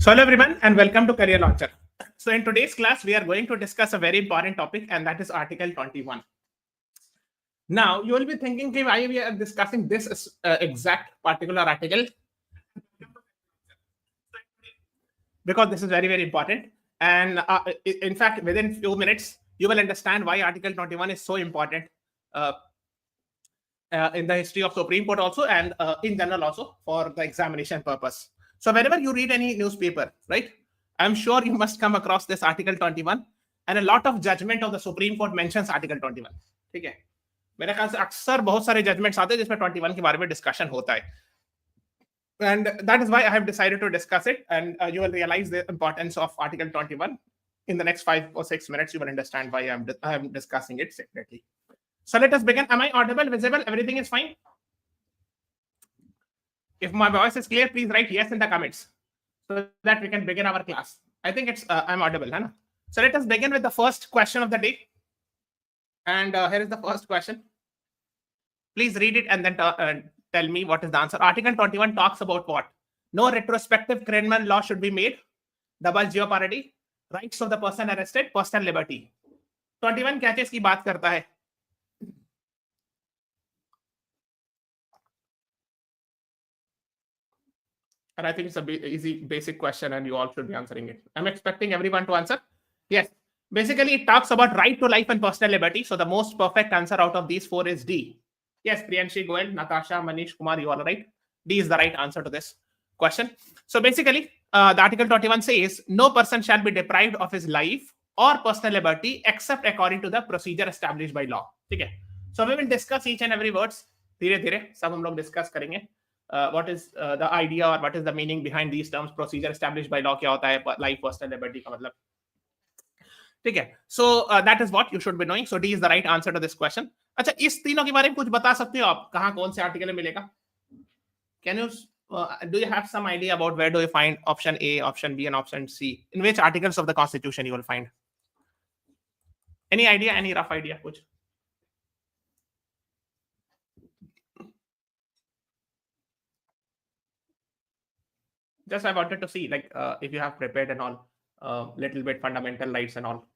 So hello everyone and welcome to Career Launcher. So in today's class, we are going to discuss a very important topic, and that is Article 21. Now you will be thinking, okay, why we are discussing this exact particular article? Because this is very, very important. And in fact, within few minutes, you will understand why Article 21 is so important in the history of Supreme Court also, and in general also for the examination purpose. So whenever you read any newspaper, right, I'm sure you must come across this Article 21, and a lot of judgment of the Supreme Court mentions Article 21. ठीक है, मेरे ख्याल से अक्सर बहुत सारे judgements आते हैं जिसमें 21 के बारे में डिस्कशन होता है. And that is why I have decided to discuss it, and you will realize the importance of Article 21 in the next 5 or 6 minutes. You will understand why I am discussing it separately. So let us begin. Am I audible, visible? Everything is fine? If my voice is clear, please write yes in the comments so that we can begin our class. I think it's I'm audible. Huh? So let us begin with the first question of the day. And here is the first question. Please read it and then tell me what is the answer. Article 21 talks about what? No retrospective criminal law should be made. Double jeopardy, rights of the person arrested, personal liberty. 21 क्या चीज की बात करता है? And I think it's a easy basic question and you all should be answering it. I'm expecting everyone to answer. Yes. Basically, it talks about right to life and personal liberty. So the most perfect answer out of these four is D. Yes, Priyanshi, Goel, Natasha, Manish, Kumar, you all are right. D is the right answer to this question. So basically, the Article 21 says, no person shall be deprived of his life or personal liberty except according to the procedure established by law. Okay. So we will discuss each and every words. धीरे-धीरे सब हम लोग discuss करेंगे. What is the idea or what is the meaning behind these terms? Procedure established by law क्या होता है? Life, personal liberty का मतलब. ठीक है. So that is what you should be knowing. So D is the right answer to this question. अच्छा, इस तीनों के बारे में कुछ बता सकते हो आप? कहाँ कौन से आर्टिकल में मिलेगा? Can you do you have some idea about where do you find option A, option B, and option C? In which articles of the Constitution you will find? Any idea? Any rough idea? कुछ? Just I wanted to see, like, if you have prepared and all, little bit fundamental rights and all.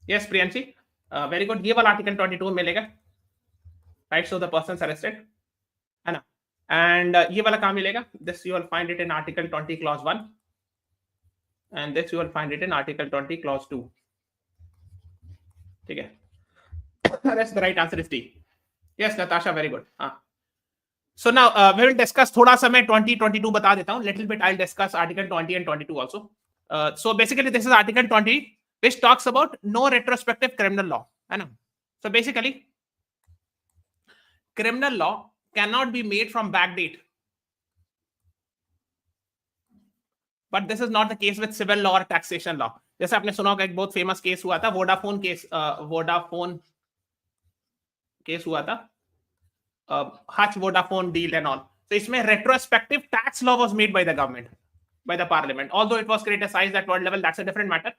Yes, Priyanshi, very good. ये वाला Article 22 मिलेगा. Rights of the persons arrested, है ना? And ये वाला कहाँ मिलेगा? This you will find it in Article 20 Clause 1, and this you will find it in Article 20 Clause 2. ठीक है. That's the right answer is D. Yes, Natasha, very good. So now we will discuss थोड़ा सा मैं 2022 बता देता हूँ. Little bit I'll discuss Article 20 and 22 also. So basically this is Article 20, which talks about no retrospective criminal law. है ना? So basically, criminal law cannot be made from back date. But this is not the case with civil law or taxation law. जैसे आपने सुना होगा एक बहुत famous case हुआ था, वोडाफोन केस हुआ था, Hutch Vodafone deal and all. So इसमें retrospective tax law was made by the government, by the parliament. Although it was criticized at world level, that's a different matter.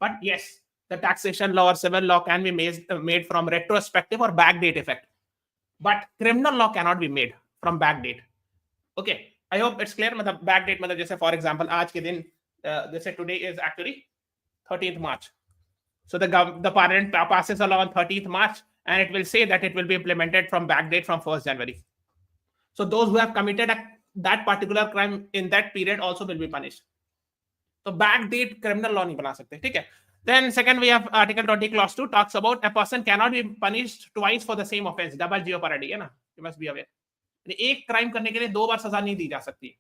But yes, the taxation law or civil law can be made from retrospective or back date effect. But criminal law cannot be made from back date. Okay, I hope it's clear. मतलब back date मतलब जैसे for example आज के दिन, जैसे today is actually 13th March. So the parliament passes a law on 13th March, and it will say that it will be implemented from back date from 1st January. So those who have committed that particular crime in that period also will be punished. So back date criminal law नहीं बना सकते, ठीक है? Then second we have Article 20 Clause 2 talks about a person cannot be punished twice for the same offense. Double jeopardy है ना? You must be aware. एक crime करने के लिए दो बार सजा नहीं दी जा सकती.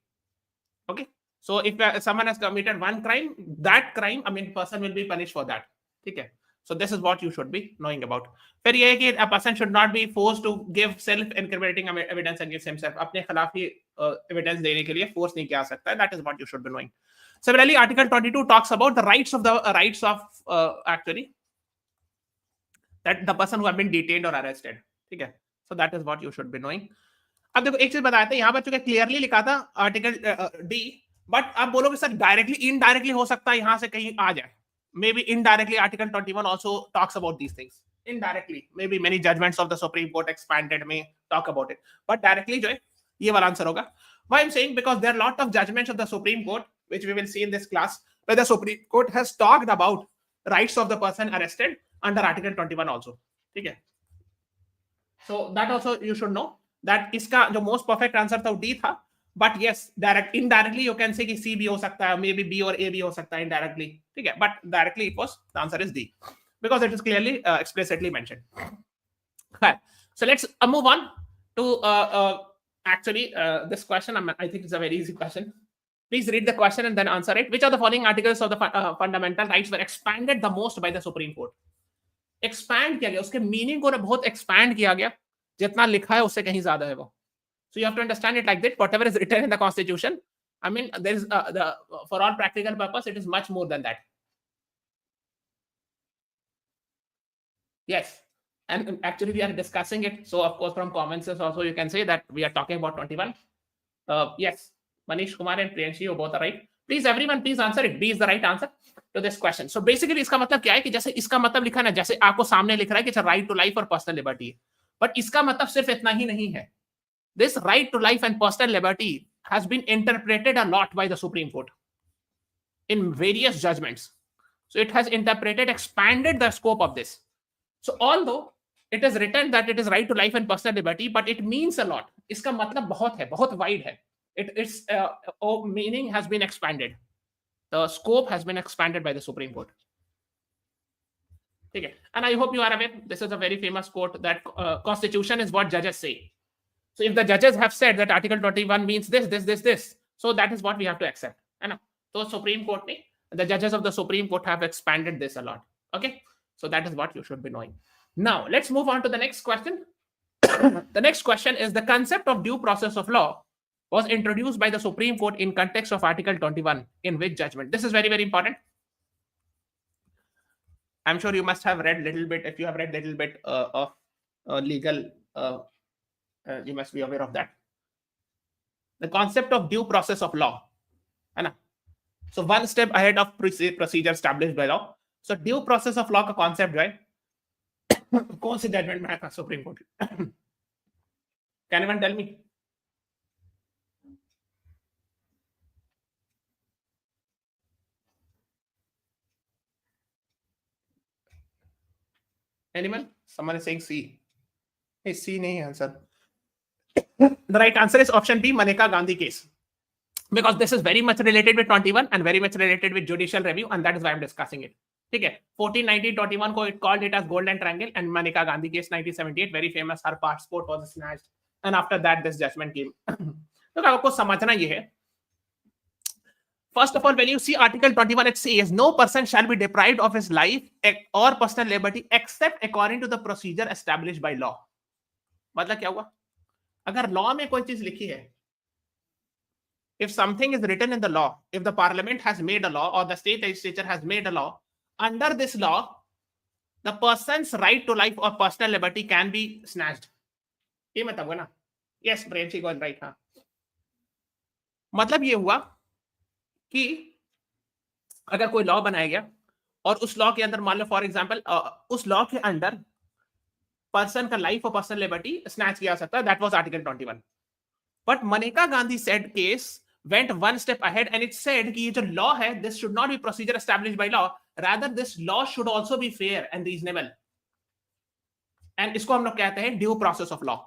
Okay? So if someone has committed one crime, that crime, person will be punished for that. ठीक है? So this is what you should be knowing about. फिर ये है कि a person should not be forced to give self-incriminating evidence against himself. अपने खिलाफ ही evidence देने के लिए force नहीं किया सकता है. That is what you should be knowing. Similarly, Article 22 talks about the rights of actually that the person who have been detained or arrested. ठीक है? So that is what you should be knowing. अब देखो एक चीज बताया था, यहाँ पर चूंकि क्लियरली लिखा था आर्टिकल D, बट आप बोलोगे सर डायरेक्टली इनडायरेक्टली हो सकता है यहाँ से कहीं आ जाए. Maybe indirectly Article 21 also talks about these things. Indirectly, maybe many judgments of the Supreme Court expanded may talk about it. But directly जो है ये वाला आंसर होगा. Why I'm saying, because there are a lot of judgments of the Supreme Court which we will see in this class, where the Supreme Court has talked about rights of the person arrested under Article 21 also. Okay. So that also you should know that इसका जो most perfect answer था वो D था. But yes, indirectly you can say कि C भी हो सकता है, maybe B or A भी हो सकता है indirectly. ठीक है. But directly it was, the answer is D because it is clearly explicitly mentioned. Okay. So let's move on to actually this question. I think it's a very easy question. Please read the question and then answer it. Which of the following articles of the fundamental rights were expanded the most by the Supreme Court? Expand किया गया, उसके meaning को ना बहुत expand किया गया, जितना लिखा है उससे कहीं ज्यादा है वो. So you have to understand it like that. Whatever is written in the Constitution, I mean, there is for all practical purpose, it is much more than that. Yes, and actually we are discussing it. So of course, from common sense also you can say that we are talking about 21. Yes, Manish Kumar and Priyanshi, you both are right. Please everyone, please answer it. B is the right answer to this question. So basically इसका मतलब क्या है कि जैसे इसका मतलब लिखा ना, जैसे आपको सामने लिख रहा है कि right to life और personal liberty, but इसका मतलब सिर्फ इतना ही नहीं है. This right to life and personal liberty has been interpreted a lot by the Supreme Court in various judgments. So it has interpreted, expanded the scope of this. So although it is written that it is right to life and personal liberty, but it means a lot. इसका मतलब बहुत है, बहुत wide है. Its meaning has been expanded. The scope has been expanded by the Supreme Court. Okay. And I hope you are aware, this is a very famous quote that Constitution is what judges say. So if the judges have said that Article 21 means this, so that is what we have to accept. So Supreme Court, the judges of the Supreme Court have expanded this a lot. Okay. So that is what you should be knowing. Now let's move on to the next question. The next question is, the concept of due process of law was introduced by the Supreme Court in context of Article 21 in which judgment? This is very, very important. I'm sure you must have read little bit. If you have read little bit of legal, you must be aware of that. The concept of due process of law. So one step ahead of procedure established by law. So due process of law का concept जो है कौन से judgment में आया था Supreme Court? Can anyone tell me? Anyone? Someone is saying C. Hey, C nahi answer. The right answer is option B, Maneka Gandhi case. Because this is very much related with 21 and very much related with judicial review, and that is why I'm discussing it. Okay. 1490-21 ko it called it as Golden Triangle, and Maneka Gandhi case 1978, very famous, her passport was snatched, and after that this judgment came. तो आपको समझना ये है. First of all, when you see Article 21, it says no person shall be deprived of his life or personal liberty except according to the procedure established by law. मतलब क्या हुआ? अगर law में कोई चीज लिखी है, if something is written in the law, if the parliament has made a law or the state legislature has made a law, under this law, the person's right to life or personal liberty can be snatched. ये मतलब हुआ ना? Yes, Priyanshi got right. हाँ. मतलब ये हुआ कि अगर कोई लॉ बनाया गया और उस लॉ के अंदर मान लो फॉर एग्जांपल उस लॉ के अंदर पर्सन का लाइफ और पर्सनल लिबर्टी स्नैच किया जा सकता है, that was article 21. But Maneka Gandhi said case went one step ahead and it said कि ये जो लॉ है, this should not be procedure established by law, rather this law should also be fair and reasonable, and इसको हम लोग कहते हैं due process of law.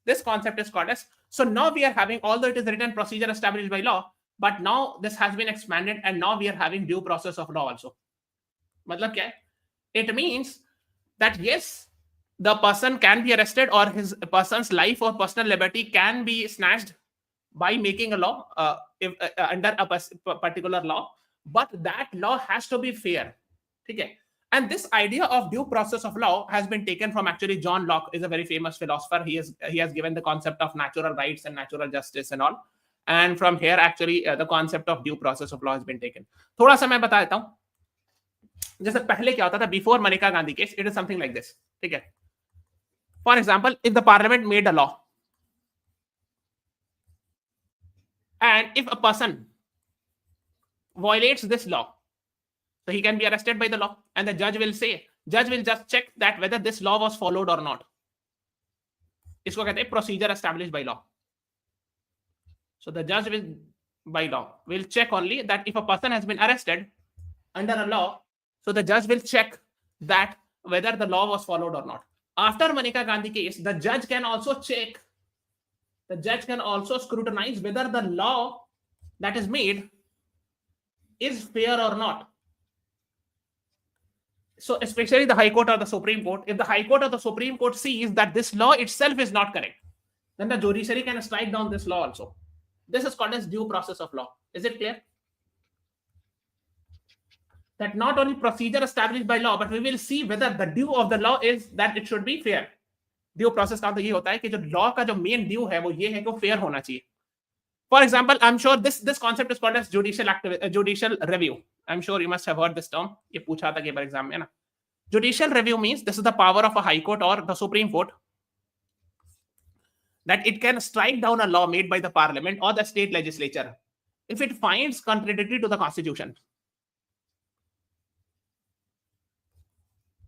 This concept is called as, so now we are having, although it is written procedure established by law, but now this has been expanded and now we are having due process of law also. मतलब क्या है? It means that yes, the person can be arrested or his person's life or personal liberty can be snatched by making a law under a particular law, but that law has to be fair. Okay? And this idea of due process of law has been taken from actually John Locke, is a very famous philosopher. He has given the concept of natural rights and natural justice and all. And from here actually the concept of due process of law has been taken. थोड़ा सा मैं बता देता हूँ. जैसे पहले क्या होता था before Maneka Gandhi case, it is something like this. ठीक है? For example, if the parliament made a law and if a person violates this law, so he can be arrested by the law, and the judge will just check that whether this law was followed or not. इसको कहते हैं procedure established by law. So the judge will by law. We'll check only that if a person has been arrested under a law, so the judge will check that whether the law was followed or not. After Maneka Gandhi case, the judge can also check, the judge can also scrutinize whether the law that is made is fair or not. So especially the High Court or the Supreme Court, if the High Court or the Supreme Court sees that this law itself is not correct, then the judiciary can strike down this law also. This is called as due process of law. Is it clear? That not only procedure established by law, but we will see whether the due of the law is that it should be fair. Due process का तो ये होता है कि जो law का जो main due है वो ये है कि वो fair होना चाहिए. For example, I'm sure this concept is called as judicial review. I'm sure you must have heard this term. ये पूछा था कि exam में ना. Judicial review means this is the power of a High Court or the Supreme Court that it can strike down a law made by the Parliament or the state legislature if it finds contradictory to the Constitution.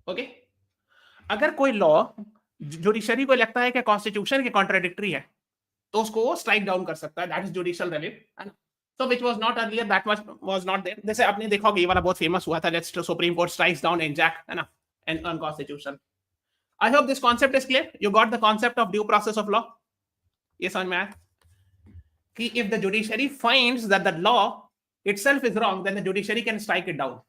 Okay? अगर कोई law judiciary को लगता है कि constitution के contradictory है तो उसको वो स्ट्राइक डाउन कर सकता है. That is judicial review. So which was not earlier, that was not there. जैसे आपने देखा होगा ये वाला बहुत फेमस हुआ था, let's Supreme Court strikes down NJAC है ना, and unconstitutional. I hope this concept is clear. You got the concept of due process of law. ये समझ में आया कि if the judiciary finds that the law itself is wrong, then the judiciary can strike it down.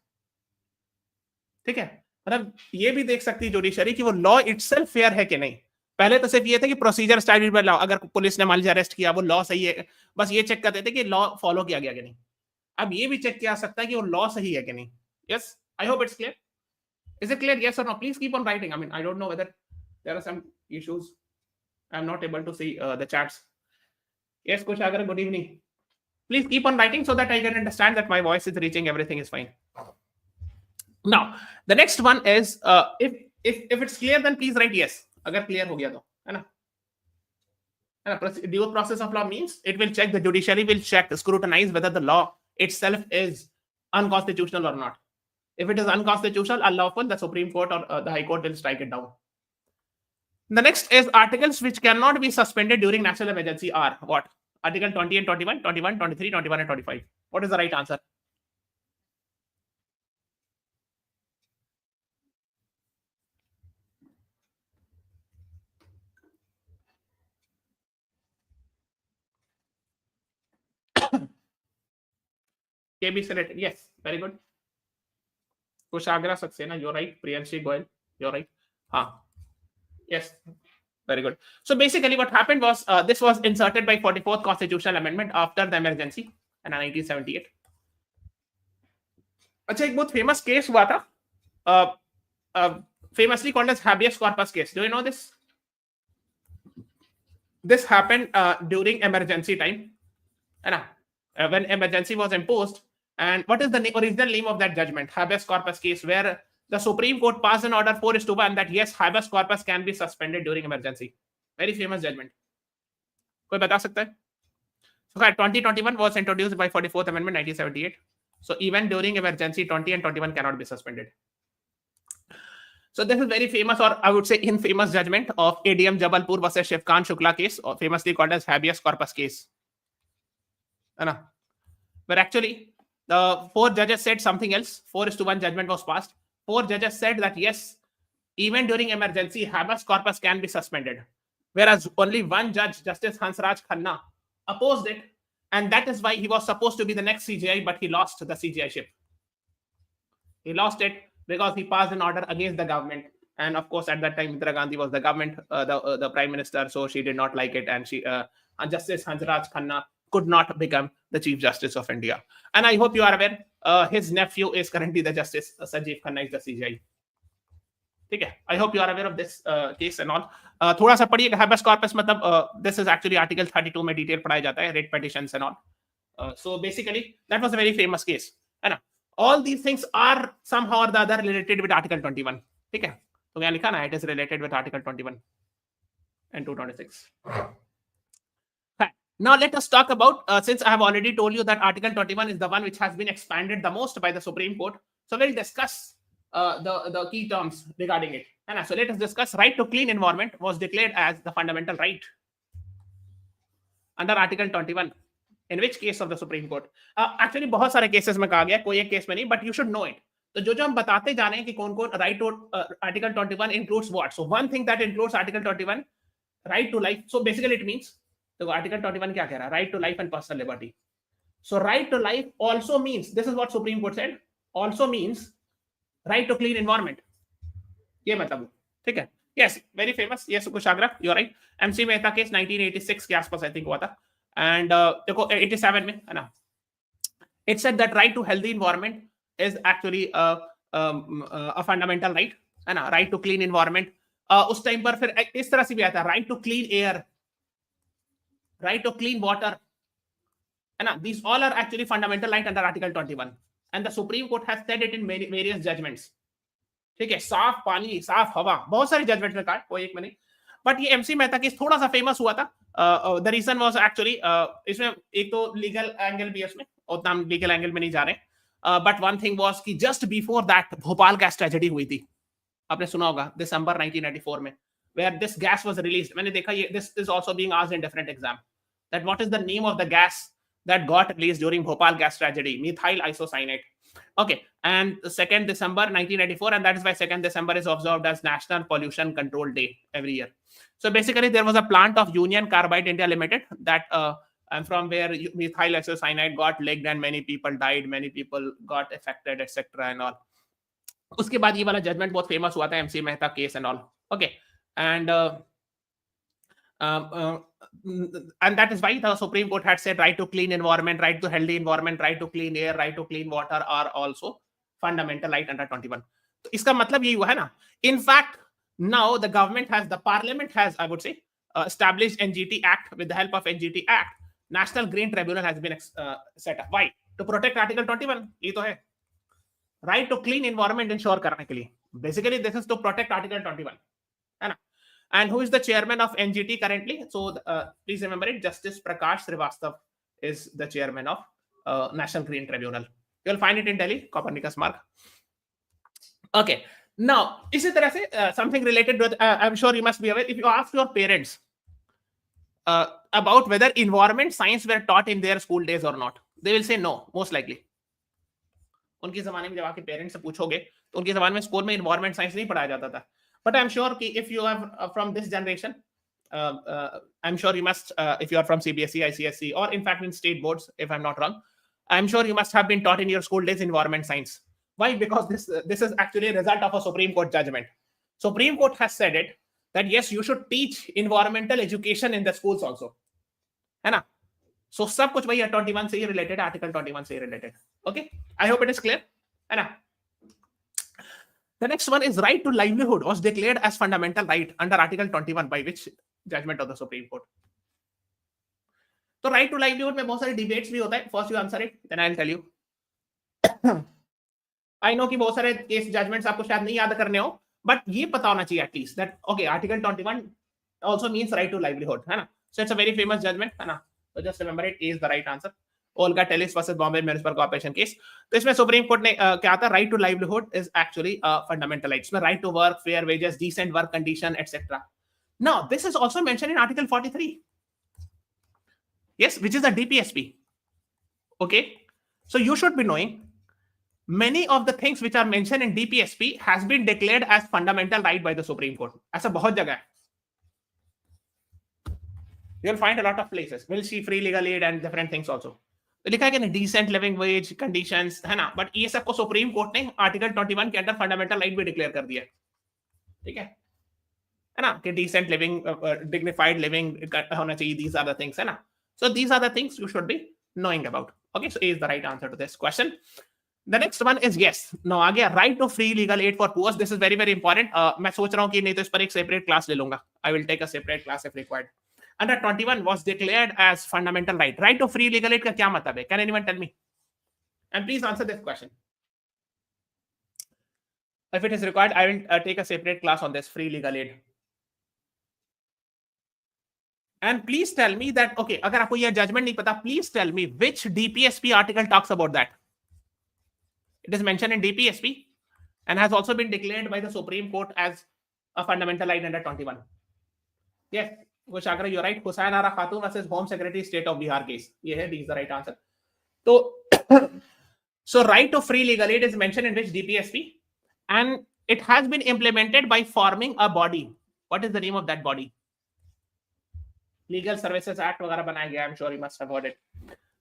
ठीक है, मतलब ये भी देख सकती है जुडिशरी कि वो लॉ इटसेल्फ फेयर है कि नहीं. पहले तो सिर्फ ये था कि प्रोसीजर स्टैब्लिश्ड बाय लॉ, अगर पुलिस ने मान लीजिए अरेस्ट किया वो लॉ सही है, बस ये चेक करते थे कि लॉ फॉलो किया गया कि नहीं. अब ये भी चेक किया सकता है कि वो लॉ सही है कि नहीं. Yes, I hope it's clear. Is it clear? Yes और no? Please keep on writing. I mean I don't know whether there are some issues. I am not able to see the chats. Yes Kushagra, good evening. Please keep on writing so that I can understand that my voice is reaching, everything is fine. Now the next one is if it's clear then please write yes. अगर clear हो गया तो है ना. Due process of law means it will check, the judiciary will check, scrutinize whether the law itself is unconstitutional or not. If it is unconstitutional, unlawful, the Supreme Court or the High Court will strike it down. The next is articles which cannot be suspended during national emergency are what? Article 20 and 21, 21, 23, 21 and 25. What is the right answer? KB selected. Yes, very good. Kushagra Saxena, you're right. Priyanshi Goyal, you're right. Yes, very good. So basically what happened was this was inserted by 44th Constitutional Amendment after the emergency in 1978. अच्छा, एक बहुत famous case हुआ था, famously called as habeas corpus case. Do you know this? This happened during emergency time, when emergency was imposed. And what is the original name of that judgment? Habeas corpus case, where the Supreme Court passed an order 4:1 that yes, habeas corpus can be suspended during emergency. Very famous judgment. कोई बता सकता है? So 2021 was introduced by 44th Amendment 1978. So even during emergency, 20 and 21 cannot be suspended. So this is very famous, or I would say infamous judgment of ADM Jabalpur versus Shivkant Shukla case, or famously called as habeas corpus case. Where actually the 4 judges said something else. 4:1 judgment was passed. 4 judges said that yes, even during emergency, habeas corpus can be suspended. Whereas only one judge, Justice Hansraj Khanna, opposed it. And that is why he was supposed to be the next CJI, but he lost the CJI ship. He lost it because he passed an order against the government. And of course, at that time, Indira Gandhi was the government, the prime minister. So she did not like it. And Justice Hansraj Khanna could not become the Chief Justice of India. And I hope you are aware, his nephew is currently the Justice. Sanjeev Khanna is the CJI. Okay, I hope you are aware of this case and all. थोड़ा सा पढ़िए habeas corpus मतलब this is actually article 32 में detail पढ़ाया जाता है, writ petitions and all. So basically that was a very famous case, है ना. All these things are somehow or the other related with article 21. ठीक है, तो यहाँ लिखा ना, it is related with article 21 and 226. Now let us talk about, since I have already told you that article 21 is the one which has been expanded the most by the Supreme Court. So we'll discuss the key terms regarding it. And so let us discuss. Right to clean environment was declared as the fundamental right under article 21. In which case of the Supreme Court? Actually बहुत सारे cases में कहा गया, कोई एक case में नहीं, but you should know it. तो जो हम बताते जा रहे हैं कि कौन कौन right to article 21 includes what? So one thing that includes article 21, right to life. So basically it means, तो article 21 क्या कह रहा है? Right to life and personal liberty. So right to life also means, this is what Supreme Court said, also means right to clean environment. ये मतलब, ठीक है? Yes, very famous. Yes, Kushagra, you're right. MC Mehta case 1986 के आसपास I think हुआ था. And देखो 87 में है ना, it said that right to healthy environment is actually a fundamental right, है ना, right to clean environment. उस टाइम पर फिर इस तरह से भी आता है, right to clean air, right to clean water, है ना, these all are actually fundamental right under article 21, and the Supreme Court has said it in various judgments. ठीक है, साफ पानी, साफ हवा, बहुत सारे जजमेंट में कहा, कोई एक में नहीं. बट ये एमसी मेहता केस थोड़ा सा फेमस हुआ था. द रीजन वाज एक्चुअली, इसमें एक तो लीगल एंगल भी है, उसमें उतना हम लीगल एंगल में नहीं जा रहे. बट वन थिंग वाज कि just before that Bhopal gas tragedy हुई थी, आपने सुना होगा, दिसंबर 1994 में, where this gas was released. मैंने देखा ये, this is also being asked in different exam, that what is the name of the gas that got released during Bhopal gas tragedy, methyl isocyanate. Okay, and 2nd December 1994, and that is why 2nd December is observed as National Pollution Control Day every year. So basically, there was a plant of Union Carbide India Limited that, and from where methyl isocyanate got leaked, and many people died, many people got affected, etc. and all. उसके बाद ये वाला judgement बहुत famous हुआ था, MC Mehta case and all. Okay, and and that is why the Supreme Court had said right to clean environment, right to healthy environment, right to clean air, right to clean water are also fundamental right under 21. तो इसका मतलब यही हुआ है ना. In fact, now the government has, the parliament has, I would say, established NGT Act. With the help of NGT Act, National Green Tribunal has been set up. Why? To protect Article 21. ये तो है, right to clean environment ensure करने के लिए. Basically, this is to protect Article 21, है ना. And who is the chairman of NGT currently? So please remember it, Justice Prakash Srivastav is the chairman of National Green Tribunal. You'll find it in Delhi, Copernicus Mark. Okay, now इसी तरह से something related with, I'm sure you must be aware, if you ask your parents about whether environment science were taught in their school days or not, they will say no, most likely. उनके जमाने में जब आपके parents से पूछोगे तो उनके जमाने में स्कूल में environment science नहीं पढ़ाया जाता था. But I'm sure if you are from this generation, I'm sure you must, if you are from CBSE, ICSE, or in fact in state boards, if I'm not wrong, I'm sure you must have been taught in your school days environment science. Why? Because this is actually a result of a Supreme Court judgment. Supreme Court has said it, that yes, you should teach environmental education in the schools also, है ना. So सब कुछ वही 21 से ही related, Article 21 से ही related. Okay, I hope it is clear, है ना. The next one is right to livelihood was declared as fundamental right under Article 21 by which judgment of the Supreme Court? तो right to livelihood में बहुत सारे debates भी होता है. First you answer it, then I'll tell you. I know कि बहुत सारे case judgments आपको शायद नहीं याद करने हो, but ये पता होना चाहिए at least that okay, Article 21 also means right to livelihood, है ना. So it's a very famous judgment, है ना. So just remember it is the right answer. Olga Tellis versus Bombay Municipal Corporation case. तो इसमें supreme court ने क्या था, right to livelihood is actually fundamental right. इसमें right to work, fair wages, decent work condition etcetera. Now this is also mentioned in article 43. Yes, which is a DPSP. Okay, so you should be knowing many of the things which are mentioned in DPSP has been declared as fundamental right by the Supreme Court. ऐसा बहुत जगह है. You'll find a lot of places. We'll see free legal aid and different things also. तो लिखा है कि decent living veg conditions, है ना. बट ये सबको सुप्रीम कोर्ट ने आर्टिकल 21 के अंदर फंडामेंटल राइट भी डिक्लेयर कर दिया. ठीक है ना, कि डिसेंट लिविंग, डिग्निफाइड लिविंग होना चाहिए. दीज आर द थिंग्स, है ना. So these are the things you should be knowing about. Okay, so is the right answer to this question. The next one is yes. No आ गया right to free legal aid for poors. This is very very important. मैं सोच रहा हूँ कि नहीं तो इस पर एक सेपरेट क्लास ले लूंगा. I will take a separate class if required. Under 21 was declared as fundamental right. Right to free legal aid का क्या मतलब है? Can anyone tell me? And please answer this question. If it is required, I will take a separate class on this free legal aid. And please tell me that, okay, अगर आपको यह judgment नहीं पता, please tell me which DPSP article talks about that. It is mentioned in DPSP and has also been declared by the Supreme Court as a fundamental right under 21. Yes. Kushagra, you're right. Hussain Ara Khatun versus Home Secretary State of Bihar case. Yeah, this is the right answer. So, so right to free legal aid is mentioned in which DPSP, and it has been implemented by forming a body. What is the name of that body? Legal Services Act वगैरह बनाया गया. I'm sure you must have heard it.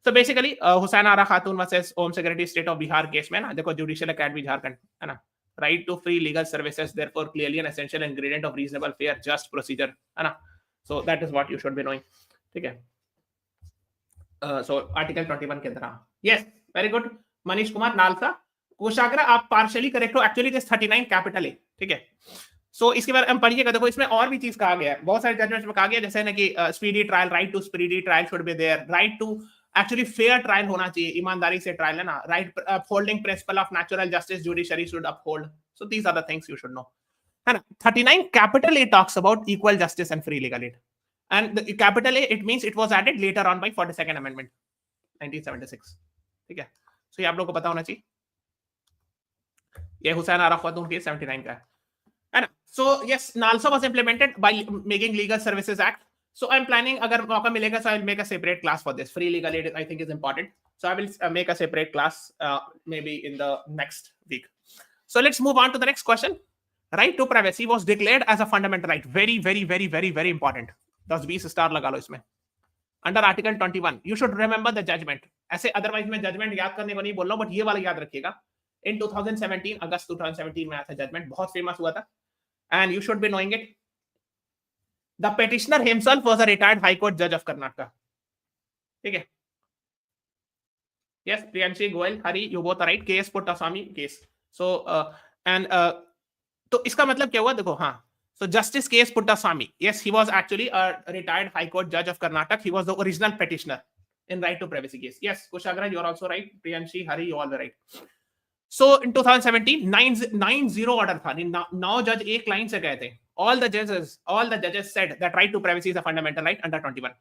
So basically, Hussain Ara Khatun versus Home Secretary State of Bihar case में ना देखो Judicial Academy Jharkhand है ना, right to free legal services therefore clearly an essential ingredient of reasonable, fair, just procedure है ना. So that is what you should be knowing. ठीक है. So Article 21 के अंदर. Yes, very good. Manish Kumar Nalsa. कोशाग्रा आप partially correct हो. Actually this 39 capital है. ठीक है. सो इसके बारे में पढ़िएगा. देखो इसमें और भी चीज कहा गया है, बहुत सारे जजमेंट्स में कहा गया, जैसे ना कि speedy trial, right to speedy trial should be there, right to actually fair trial होना चाहिए, ईमानदारी से ट्रायल है ना, right upholding principle of natural justice judiciary should uphold. So these are the things you should know है ना. 39 capital A talks about equal justice and free legal aid, and capital A it means it was added later on by 42nd amendment 1976. ठीक है. सो ये आप लोगों को पता होना चाहिए. ये हुसैन आरा खातून केस 79 का है ना. So yes, NALSA was implemented by making Legal Services Act. So I'm planning, अगर मौका मिलेगा, so I'll make a separate class for this. Free legal aid I think is important. So I will make a separate class maybe in the next week. So let's move on to the next question. Right to privacy was declared as a fundamental right. Very, very, very, very, very important. 10-20 star लगा लो इसमें. Under Article 21, you should remember the judgment. ऐसे otherwise मैं judgment याद करने को नहीं बोल रहा हूँ, but ये वाला याद रखिएगा. In 2017, अगस्त 2017 में आया था judgment, बहुत फेमस हुआ था. And you should be knowing it. The petitioner himself was a retired High Court judge of Karnataka. ठीक है. Yes, Priyanshi, Goel, Hari, you both are right. Case Puttaswamy case. So तो इसका मतलब क्या हुआ देखो. हाँ. So Justice Case Puttaswamy. Yes, he was actually a retired High Court judge of Karnataka. He was the original petitioner in right to privacy case. Yes, Kushagra, you are also right. Priyanshi, Hari, you all were right. So in 2017, 9-0 order था. Now judge एक line से गए थे. All the judges said that right to privacy is a fundamental right under 21.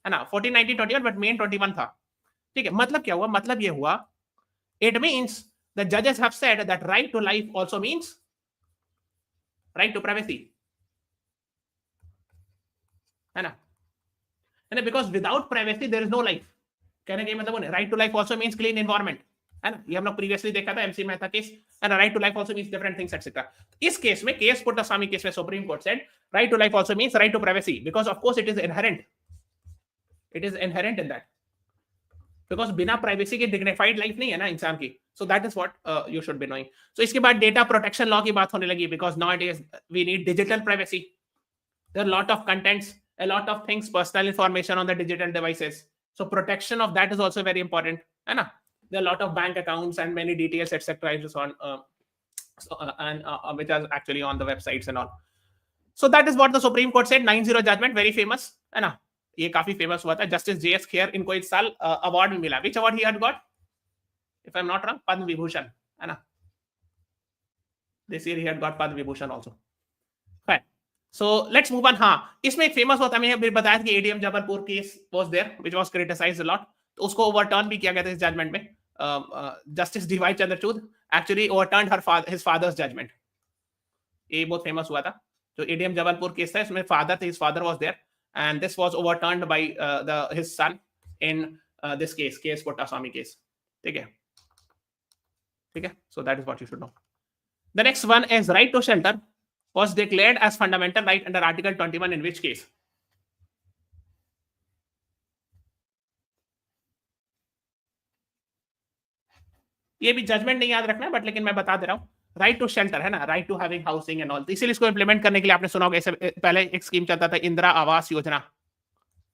है ना. 14, 19, 21, but main 21 था. ठीक है. मतलब क्या हुआ? मतलब ये हुआ. It means the judges have said that right to life also means right to privacy. है ना. And because without privacy there is no life. कहने का मतलब right to life also means clean environment. है ना. ये हम लोग प्रीवियसली देखा था MC Mehta case. And right to life also means different things etcetera. इस केस में केस पुट्टास्वामी केस में supreme court said right to life also means right to privacy because of course it is inherent in that. Because बिना privacy के dignified life नहीं है ना इंसान की. So that is what you should be knowing. सो इसके बाद डेटा प्रोटेक्शन लॉ की बात होने लगी because nowadays we need digital privacy. There are lot of contents, a lot of things, personal information on the digital devices. So protection of that is also very important. है ना. There are a lot of bank accounts and many details, etc. Which are actually on the websites and all. So that is what the Supreme Court said. 9-0 judgment, very famous, है ना. ये काफी famous हुआ था. Justice J.S. Kher इनको इस साल award मिला. Which award he had got? If I'm not wrong, Padma Vibhushan, है ना. This year he had got Padma Vibhushan also. Fine. So let's move on. हाँ, इसमें एक famous हुआ था. मैंने अभी बताया कि ADM Jabalpur case was there, which was criticized a lot. तो उसको ओवरटर्न भी किया गया था इस जजमेंट में. Justice DY Chandrachud actually overturned his father's judgement. ये बहुत फेमस हुआ था. जो एडीएम जबलपुर केस था इसमें फादर थे, his father was there and this was overturned by his son in this case Puttaswamy case. ठीक है. ठीक है. So that is what you should know. The next one is right to shelter was declared as fundamental right under Article 21 in which case? ये भी judgement नहीं याद रखना but लेकिन मैं बता दे रहा हूँ. राइट टू शेल्टर है ना, right to having housing and all. इसीलिए इसको इंप्लीमेंट करने के लिए आपने सुना होगा इससे पहले एक स्कीम चलता था Indira Awas Yojana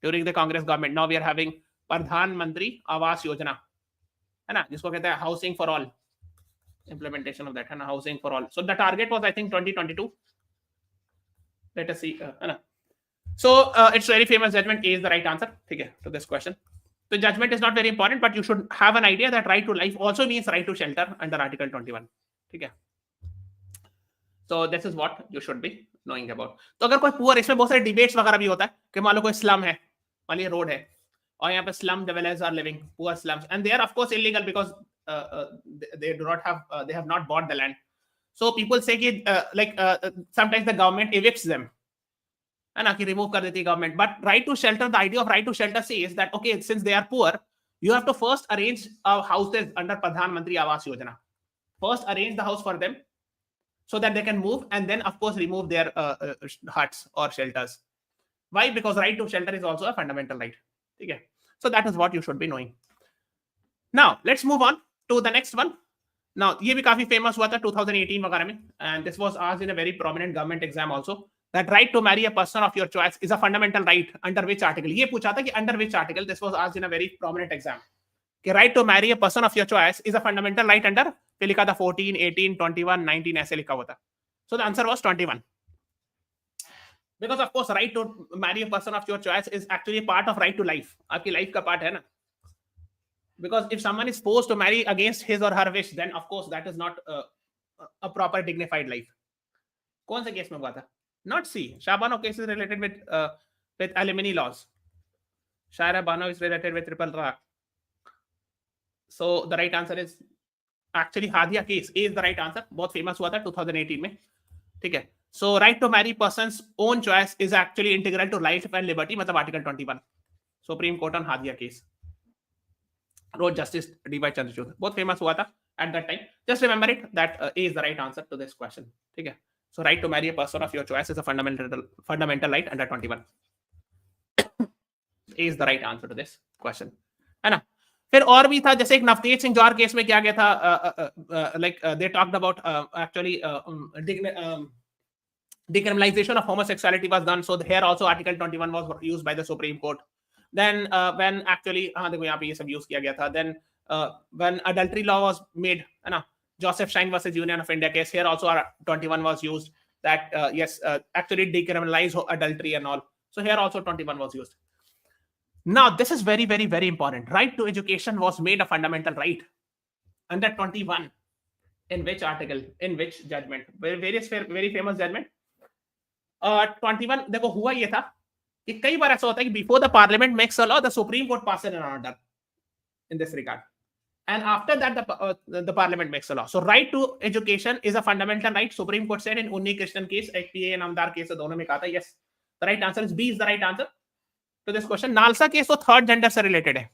during the Congress government. Now we are having Pradhan Mantri Awas Yojana है ना, जिसको कहते हैं housing for all. implementation of that है ना, housing for all. So the target was I think 2022. Let us see है ना. So it's very famous judgment. A is the right answer. ठीक है, to this question. The judgment is not very important, but you should have an idea that right to life also means right to shelter under Article 21. ठीक है. So this is what you should be knowing about. तो अगर कोई poor, इसमें बहुत सारे debates वगैरह भी होता है कि मान लो कोई स्लम है, मान लीजिए रोड है और यहाँ पे slum dwellers are living, poor slums, and they are of course illegal because they do not have they have not bought the land. So people say कि sometimes the government evicts them है ना, कि remove कर देती है government. But right to shelter, the idea of right to shelter says that okay, since they are poor, you have to first arrange houses under Pradhan Mantri Awas Yojana. First arrange the house for them so that they can move, and then of course remove their huts or shelters. Why? Because right to shelter is also a fundamental right. Okay, so that is what you should be knowing. Now let's move on to the next one. Now ये भी काफी famous हुआ था 2018 वगैरह में, and this was asked in a very prominent government exam also, that right to marry a person of your choice is a fundamental right under which article. ये पूछा था कि under which article. This was asked in a very prominent exam कि right to marry a person of your choice is a fundamental right under, फिर लिखा था 14, 18, 21, 19 ऐसे लिखा हुआ था. So the answer was 21. Because of course right to marry a person of your choice is actually part of right to life. आपकी life का part है ना. Because if someone is forced to marry against his or her wish, then of course that is not a proper dignified life. कौन से case में हुआ था? Not C. Shabano case is related with alimony laws. Shaira Bano is related with triple ra. So the right answer is actually Hadia case. A is the right answer. बहुत famous हुआ था 2018 में. ठीक है. So right to marry person's own choice is actually integral to life and liberty. मतलब Article 21. Supreme Court on Hadia case. Wrote Justice D.Y. Chandrachud. बहुत famous हुआ था at that time. Just remember it that A is the right answer to this question. ठीक है. So right to marry a person of your choice is a fundamental right under 21. A is the right answer to this question. है ना. फिर और भी था, जैसे एक नवतेज सिंह जौहर केस में क्या गया था, like they talked about actually decriminalization of homosexuality was done. So here also Article 21 was used by the Supreme Court. Then when actually देखो यहाँ पे ये सब यूज किया गया था. Then when adultery law was made, है ना, Joseph Shine versus Union of India case, here also 21 was used, that yes, actually decriminalize adultery and all. So here also 21 was used. Now this is very, very, very important. Right to education was made a fundamental right under 21. In which article? In which judgment? Various very famous judgment. 21 देखो हुआ ये था कि कई बार ऐसा होता है कि before the parliament makes a law, the Supreme Court passes an order in this regard. And after that, the parliament makes a law. So right to education is a fundamental right. Supreme Court said in Unni Krishnan case, एक PA नामदार case दोनों में कहा था. Yes, the right answer is B is the right answer to this question. NALSA case तो third gender से related है,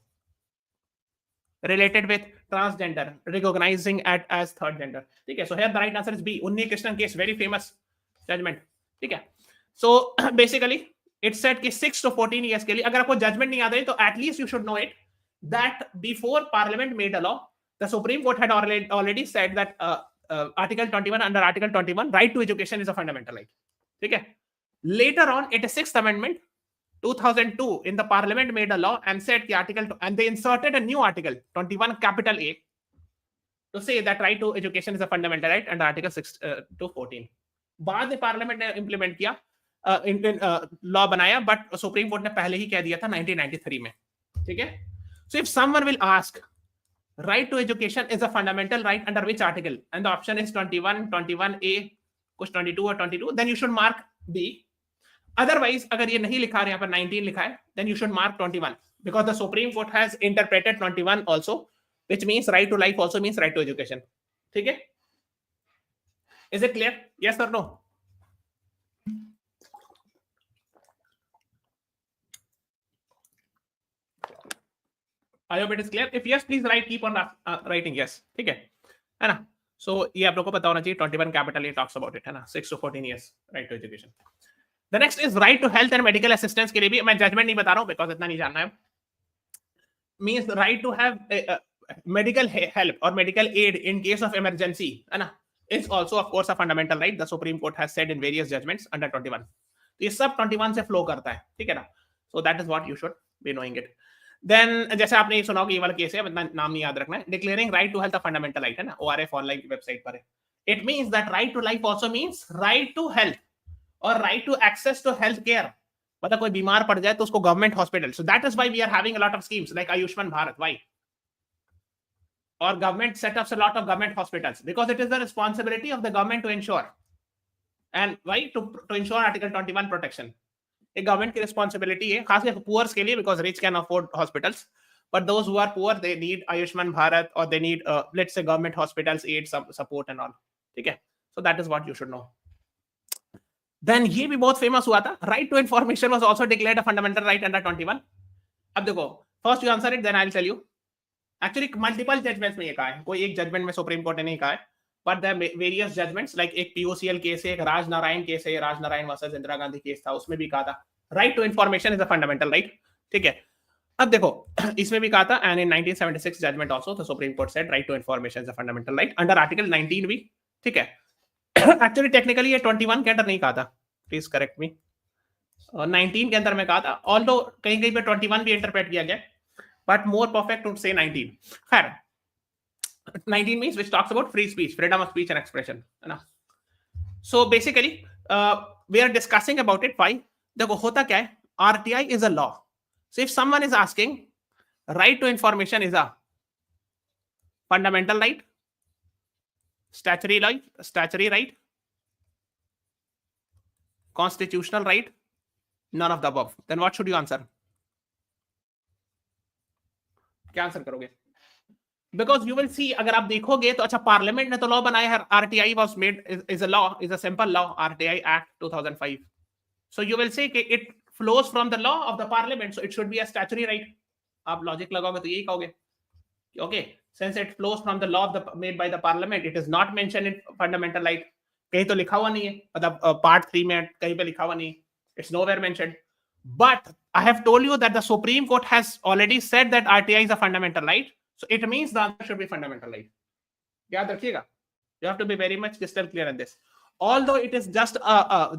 related with transgender, recognizing it as third gender. ठीक है. So here the right answer is B. Unni Krishnan case, very famous judgment. ठीक है. So basically it said कि 6 to 14 years के लिए, अगर आपको judgment नहीं याद है तो at least you should know it, that before Parliament made a law, the Supreme Court had already said that Article 21, under Article 21, right to education is a fundamental right. Okay. Later on, 86th Amendment, 2002, in the Parliament made a law and said and they inserted a new Article 21 capital A to say that right to education is a fundamental right under Article 6 to 14. बाद में Parliament ने implement किया, law बनाया, but Supreme Court ने पहले ही कह दिया था 1993 में. ठीक है. So if someone will ask, right to education is a fundamental right under which article, and the option is 21, 21A, कुछ 22 or 22, then you should mark B. Otherwise, अगर ये नहीं लिखा है यहाँ पर 19 लिखा है, then you should mark 21, because the Supreme Court has interpreted 21 also, which means right to life also means right to education. ठीक है? Is it clear? Yes or no? I hope it is clear. If yes, please write. Keep on writing yes. ठीक है ना? So ये आप लोगों को पता होना चाहिए. 21 capital A talks about it, है ना? 6 to 14 years right to education. The next is right to health and medical assistance के लिए भी मैं judgment नहीं बता रहा हूँ because इतना नहीं जानना है. Means right to have medical help or medical aid in case of emergency, है ना? Is also of course a fundamental right. The Supreme Court has said in various judgments under 21. ये सब 21 से flow करता है, ठीक है ना? So that is what you should be knowing it. Then जैसे आपने ये सुना होगा, ये वाला केस है, नाम नहीं याद रखना है. Declaring right to health a fundamental right, है ना? ORF ऑनलाइन की वेबसाइट पर है. It means that right to life also means right to health or right to access to health care. मतलब कोई बीमार पड़ जाए तो उसको government hospital. So that is why we are having a lot of schemes like Ayushman Bharat. Why? Or government set up a lot of government hospitals because it is the responsibility of the government to ensure. And why? To ensure Article 21 protection. एक government की responsibility है, खासकर poors के लिए, because rich can afford hospitals, but those who are poor they need Ayushman Bharat और they need let's say government hospitals aid support and all. ठीक है. So that is what you should know. Then ये भी बहुत famous हुआ था, right to information was also declared a fundamental right under 21. अब देखो, first you answer it, then I will tell you. Actually multiple judgements में ये कहा है, कोई एक जजमेंट में सुप्रीम कोर्ट ने नहीं कहा है, but the various judgements, like एक पीओसीएल केस है, एक राजनारायण केस है, राजनारायण वर्सेस इंदिरा गांधी केस था, उसमें भी कहा था right to information is a fundamental right. ठीक है, अब देखो इसमें भी कहा था, and in 1976 judgement also the supreme court said right to information is a fundamental right under article 19 भी. ठीक है, एक्चुअली टेक्निकली ये 21 के अंदर नहीं कहा था, प्लीज करेक्ट मी, 19 के अंदर में कहा था, ऑल्दो कहीं कहीं पे 21 भी इंटरप्रेट किया गया, but more perfect to say 19. खैर, 19 means which talks about free speech, freedom of speech and expression, है ना. So basically, we are discussing about it. Why? देखो होता क्या है, RTI is a law. So if someone is asking, right to information is a fundamental right, statutory right, constitutional right, none of the above. Then what should you answer? क्या answer करोगे? Because you will सी, अगर आप देखोगे तो अच्छा parliament ने तो law बनाया है, RTI was made is a law, is a simple law, RTI act 2005. So you will say कि it flows from the law of the parliament, so it should be a statutory right. आप logic लगाओगे तो यही कहोगे. Okay, since it flows from the law of the made by the parliament, it is not mention in fundamental right. कहीं तो लिखा हुआ नहीं है, मतलब पार्ट 3 में कहीं पे लिखा हुआ नहीं, it's nowhere mentioned. But I have told you that the Supreme Court has already said that RTI is a fundamental right. So it means the answer should be fundamental right. याद रखिएगा. You have to be very much crystal clear on this. Although it is just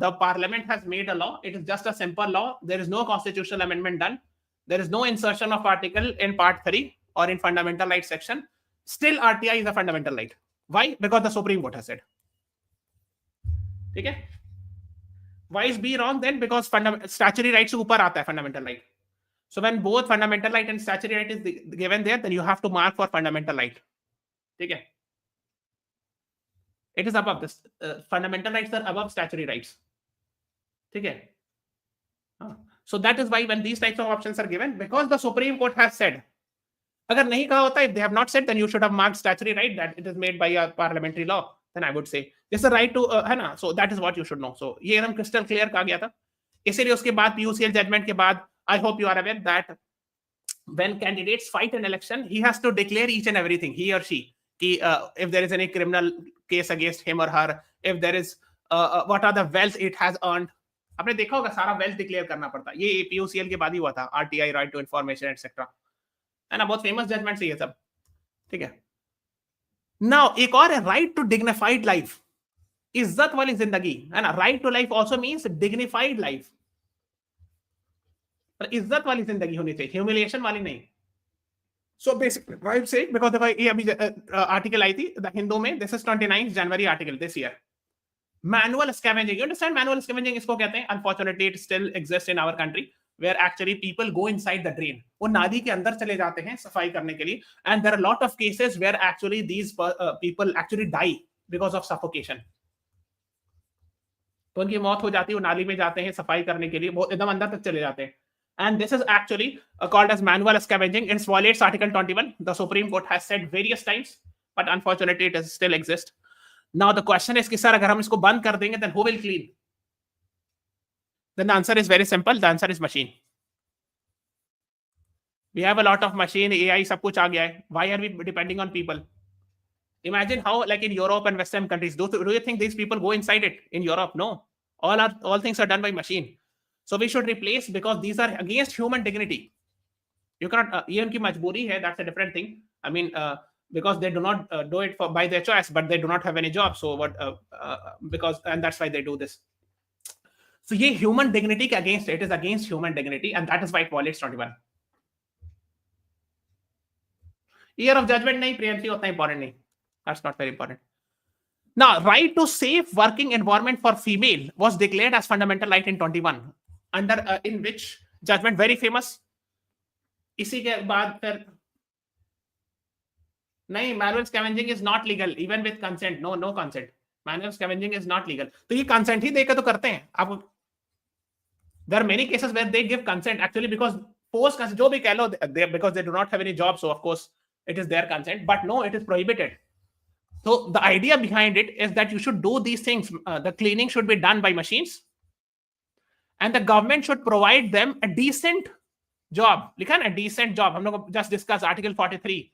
the parliament has made a law, it is just a simple law. There is no constitutional amendment done. There is no insertion of article in part 3 or in fundamental rights section. Still RTI is a fundamental right. Why? Because the Supreme Court has said. ठीक है? Why is B wrong then? Because statutory rights से ऊपर आता है fundamental right. So when both fundamental right and statutory right is given there, then you have to mark for fundamental right. ठीक है? It is above this. Fundamental rights are above statutory rights. ठीक है? So that is why when these types of options are given, because the Supreme Court has said, अगर नहीं कहा होता, if they have not said, then you should have marked statutory right that it is made by a parliamentary law. Then I would say this is a right to है ना. So that is what you should know. So ये एकदम crystal clear कहा गया था. इसीलिए उसके बाद PUCL judgment के बाद, I hope you are aware that when candidates fight an election, he has to declare each and everything, he or she, कि if there is any criminal case against him or her, if there is what are the wealth it has earned. आपने देखा होगा सारा wealth declare करना पड़ता. ये PUCL के बाद ही हुआ था, RTI, right to information, etc. है ना, बहुत फेमस जजमेंट है ये सब. ठीक है. नाउ एक और है, राइट टू डिग्निफाइड लाइफ, इज्जत वाली जिंदगी, है ना. Right to life also means dignified life, पर इज्जत वाली जिंदगी होनी चाहिए, ह्यूमिलिएशन वाली नहीं. सो बेसिकली व्हाई आई से, बिकॉज़ देखो ये अभी आर्टिकल आई थी द हिंदू में, this is 29 January article this year. Manual scavenging, you understand manual scavenging इसको कहते हैं. Unfortunately it still exist in our country, where actually people go inside the drain. वो नाली के अंदर चले जाते हैं सफाई करने के लिए, and there are a lot of cases where actually these people actually die because of suffocation. तो उनकी मौत हो जाती है, वो नाली में जाते हैं सफाई करने के लिए, वो एकदम अंदर तक चले जाते हैं. And this is actually called as manual scavenging. It violates Article 21. The Supreme Court has said various times, but unfortunately it still exists. Now the question is कि सर अगर हम इसको बंद कर देंगे, then who will clean? Then the answer is very simple. The answer is machine. We have a lot of machine, AI, सब कुछ आ गया है. Why are we depending on people? Imagine how, like in Europe and Western countries, do you think these people go inside it? In Europe, no. All things are done by machine. So we should replace, because these are against human dignity. You cannot. ये उनकी मजबूरी है. That's a different thing. I mean, because they do not do it by their choice, but they do not have any job. So what? And that's why they do this. So ये human dignity के against, it is against human dignity, and that is why it violates 21. Year of judgment नहीं, preemptive उतना important नहीं. That's not very important. Now, right to safe working environment for female was declared as fundamental right in 21, under in which judgment very famous. इसी के बाद फिर नहीं, manual scavenging is not legal even with consent. No consent. Manual scavenging is not legal. तो ये consent ही देकर तो करते हैं आप. There are many cases where they give consent actually, because post consent जो भी कह लो, because they do not have any job, so of course it is their consent, but no, it is prohibited. So the idea behind it is that you should do these things. The cleaning should be done by machines, and the government should provide them a decent job. लिखा ना decent job, हम लोग just discuss article 43,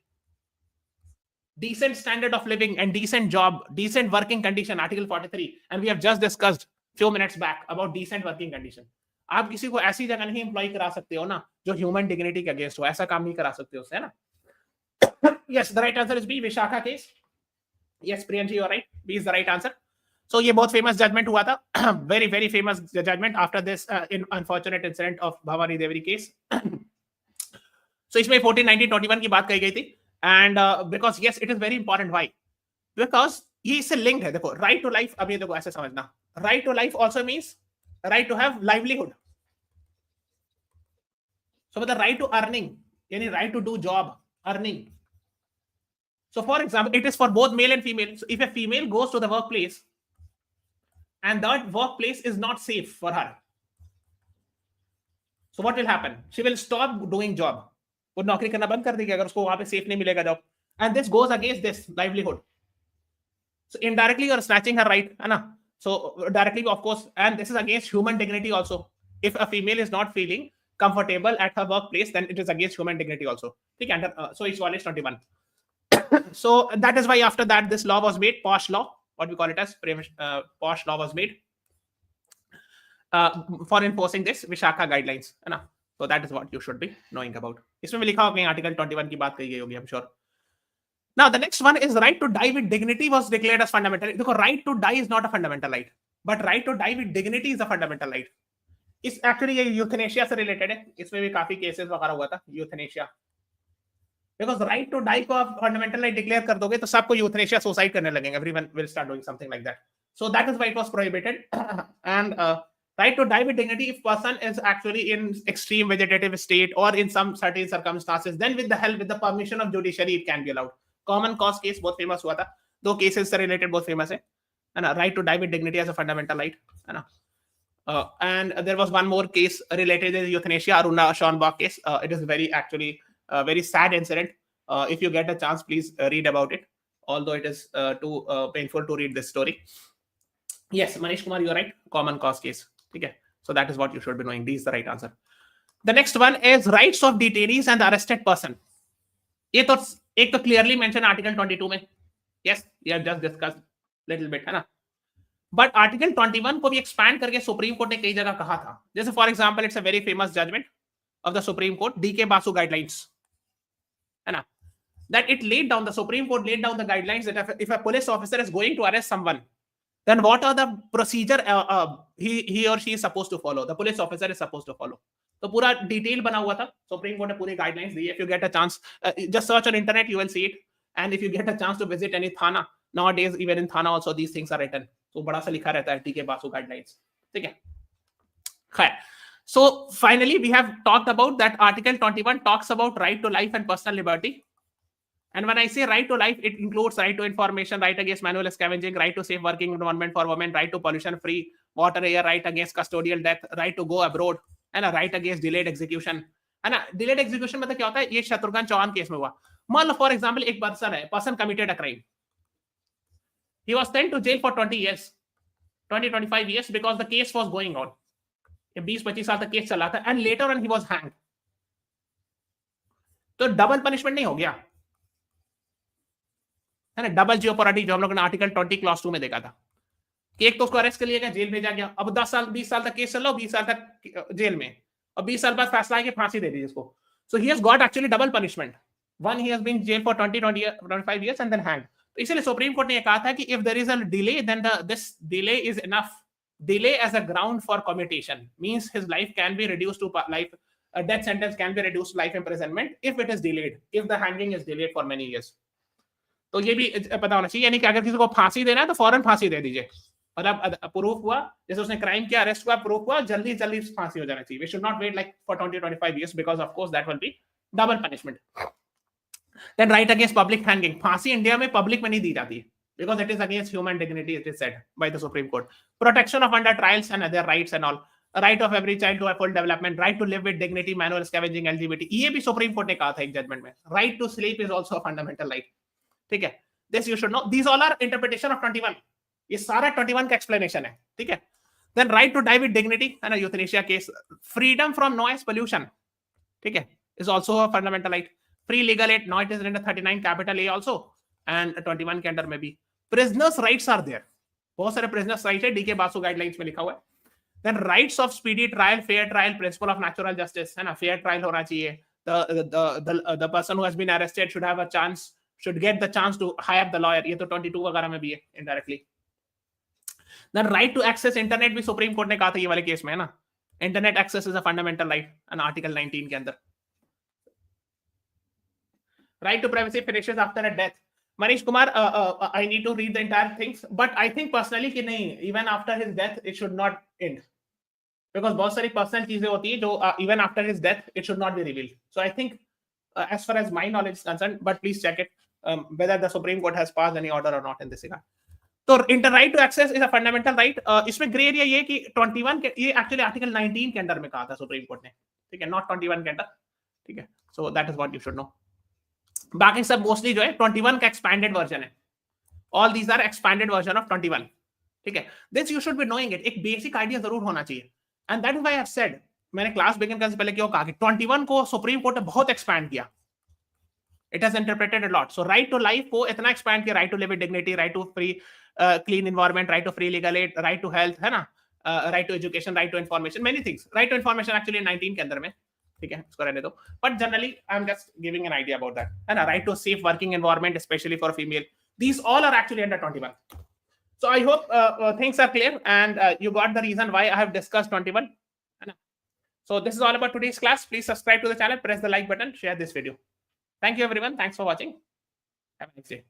decent standard of living and decent job, decent working condition, article 43, and we have just discussed few minutes back about decent working condition. आप किसी को ऐसी जगह नहीं एम्प्लॉय करा सकते हो ना जो ह्यूमन डिग्निटी के अगेंस्ट हो, ऐसा काम नहीं करा सकते हो, है ना? Yes, the right answer is B, Vishakha case. Yes, Priyanji, you are right. B is the right answer. So ये बहुत famous judgment हुआ था, very very famous judgment after this unfortunate incident of Bhavani Devri case. So इसमें 14/19/21 की बात कही गई थी, and because yes, it is very important. Why? Because ये इससे linked है. देखो, right to life, अब ये देखो ऐसे समझना, right to life also means right to have livelihood. So the right to earning, यानी right to do job, earning. So for example, it is for both male and female. So if a female goes to the workplace and that workplace is not safe for her, so what will happen? She will stop doing job. वो नौकरी करना बंद कर देगी अगर उसको वहां पे सेफ नहीं मिलेगा job. And this goes against this livelihood. So indirectly you are snatching her right, है ना? So directly of course, and this is against human dignity also. If a female is not feeling comfortable at her workplace, then it is against human dignity also. Okay, so it's violates 21. So that is why after that this law was made, posh law, what we call it as posh law was made for enforcing this Vishakha guidelines, है ना? So that is what you should be knowing about. इसमें भी लिखा होगा article 21 की बात कही गई होगी, I'm sure. Now the next one is right to die with dignity was declared as fundamental. देखो, right to die is not a fundamental right, but right to die with dignity is a fundamental right. इस actually ये euthanasia से related है, इसमें भी काफी cases वगैरह हुआ था euthanasia. Because right to die को आप fundamental right declare कर दोगे तो सबको euthanasia suicide करने लगेंगे. Everyone will start doing something like that. So that is why it was prohibited. And right to die with dignity, if person is actually in extreme vegetative state or in some certain circumstances, then with the help, with the permission of judiciary, it can be allowed. Common cause case बहुत famous हुआ था, दो cases से related बहुत famous है ना? Right to die with dignity as a fundamental right, है ना? And there was one more case related to euthanasia, Aruna Schonbach case. It is very actually very sad incident. If you get a chance, please read about it. Although it is too painful to read this story. Yes, Manish Kumar, you're right. Common cause case. Okay, so that is what you should be knowing. D is the right answer. The next one is rights of detainees and the arrested person. ये तो एक तो clearly mentioned Article 22 में. Yes, we have just discussed little bit, है ना? But Article 21 को भी expand करके Supreme Court ने कई जगह कहा था. जैसे for example, it's a very famous judgment of the Supreme Court, D.K. Basu guidelines, है ना? That it laid down, the Supreme Court laid down the guidelines that if a police officer is going to arrest someone, then what are the procedure he or she is supposed to follow? The police officer is supposed to follow. तो पूरा detail बना हुआ था, supreme court ने पूरी guidelines दी. If you get a chance, just search on internet, you will see it. And if you get a chance to visit any thana, nowadays even in थाना also these things are written. तो बड़ा सा लिखा रहता है टीके Basu guidelines, ठीक है? खैर, so finally we have talked about that Article 21 talks about right to life and personal liberty. And when I say right to life, it includes right to information, right against manual scavenging, right to safe working environment for women, right to pollution-free water, air, right against custodial death, right to go abroad, and a right against delayed execution. है ना? Delayed execution मतलब क्या होता है? ये Shatrughan Chauhan case में हुआ. मान लो फॉर एग्जाम्पल एक person committed a crime. He was sent to jail for 20 years, 20-25 years because the case was going on. 20-25 साल तक केस चला था, and later on he was hanged. तो डबल पनिशमेंट नहीं हो गया, है ना? डबल जियोपॉरिटी जो हम लोग ने आर्टिकल 20 क्लॉज 2 में देखा था कि एक तो उसको अरेस्ट कर लिया गया, जेल भेजा गया, अब 10 साल 20 साल तक केस चल रहा हो, 20 साल तक जेल में, और 20 साल बाद फैसला है कि फांसी दे दीजिए इसको. So he has got actually double punishment. One, he has been jail for 25 years and then hang. तो इसलिए सुप्रीम कोर्ट ने यह कहा था कि if there is a delay, then this delay is enough. Delay as a ground for commutation means his life can be reduced to life, a death sentence can be reduced to life imprisonment if it is delayed, if the hanging is delayed for many years. तो ये भी पता होना चाहिए, यानी कि अगर किसी को फांसी देना है तो फौरन फांसी दे दीजिए. मतलब प्रूफ हुआ, जैसे उसने क्राइम किया, अरेस्ट हुआ, प्रूफ हुआ, जल्दी जल्दी फांसी हो जाना चाहिए. We should not wait like for 20-25 years because of course that will be double punishment. Then right against public hanging. फांसी इंडिया में पब्लिक में नहीं दी जाती because it is against human dignity, it is said by the Supreme Court. Protection of under trials and other rights and all. Right of every child to a full development, right to live with dignity, manual scavenging, LGBT. ये भी supreme court ने कहा था एक judgement में. Right to sleep is also a fundamental right. ठीक है? This you should know. These all are interpretation of 21. ये सारा 21 का explanation है, ठीक है? Then right to die with dignity, and a euthanasia case. Freedom from noise pollution, ठीक है, is also a fundamental right. Free legal aid, now it is under 39 capital A also, and 21 के अंदर में भी. Prisoners rights are there. बहुत सारे prisoners rights है, DK Basu guidelines में लिखा हुआ है. Then rights of speedy trial, fair trial, principle of natural justice, है ना, fair trial होना चाहिए. The person who has been arrested should have a chance, should get the chance to hire the lawyer. ये तो 22 वगैरह में भी है indirectly. Then right to access internet भी सुप्रीम कोर्ट ने कहा था ये वाले केस में, है ना, internet access is a fundamental right, and article 19 के अंदर. Right to privacy finishes after a death. Manish Kumar, I need to read the entire things, but I think personally कि नहीं, even after his death it should not end, because बहुत सारी personal चीजें होती है जो even after his death it should not be revealed. So I think as far as my knowledge is concerned, but please check it whether the Supreme Court has passed any order or not in this regard. तो inter right to access is a fundamental right. इसमें grey area ये कि 21 के, ये actually article 19 के अंदर में कहा था सुप्रीम कोर्ट ने, ठीक है, नॉट 21 के अंदर, ठीक है. So that is what you should know. बाकी सब मोस्टली जो है 21 का एक्सपैंडेड वर्जन है. All these are expanded version of 21, ठीक है. This you should be knowing it. एक बेसिक आइडिया जरूर होना चाहिए, and that is why I have said, मैंने क्लास बिगिन करने से पहले क्यों कहा कि 21 को सुप्रीम कोर्ट ने बहुत एक्सपैंड किया. It has interpreted a lot. So right to life को इतना expand किया, right to live with dignity, right to free clean environment, right to free legal aid, right to health, है ना, right to education, right to information, many things. Right to information actually 19 के अंदर में, ठीक है, इसको रहने दो. But generally I'm just giving an idea about that, है ना. Right to safe working environment, especially for female. These all are actually under 21. So I hope things are clear, and you got the reason why I have discussed 21. है ना. So this is all about today's class. Please subscribe to the channel, press the like button, share this video. Thank you everyone. Thanks for watching. Have a nice day.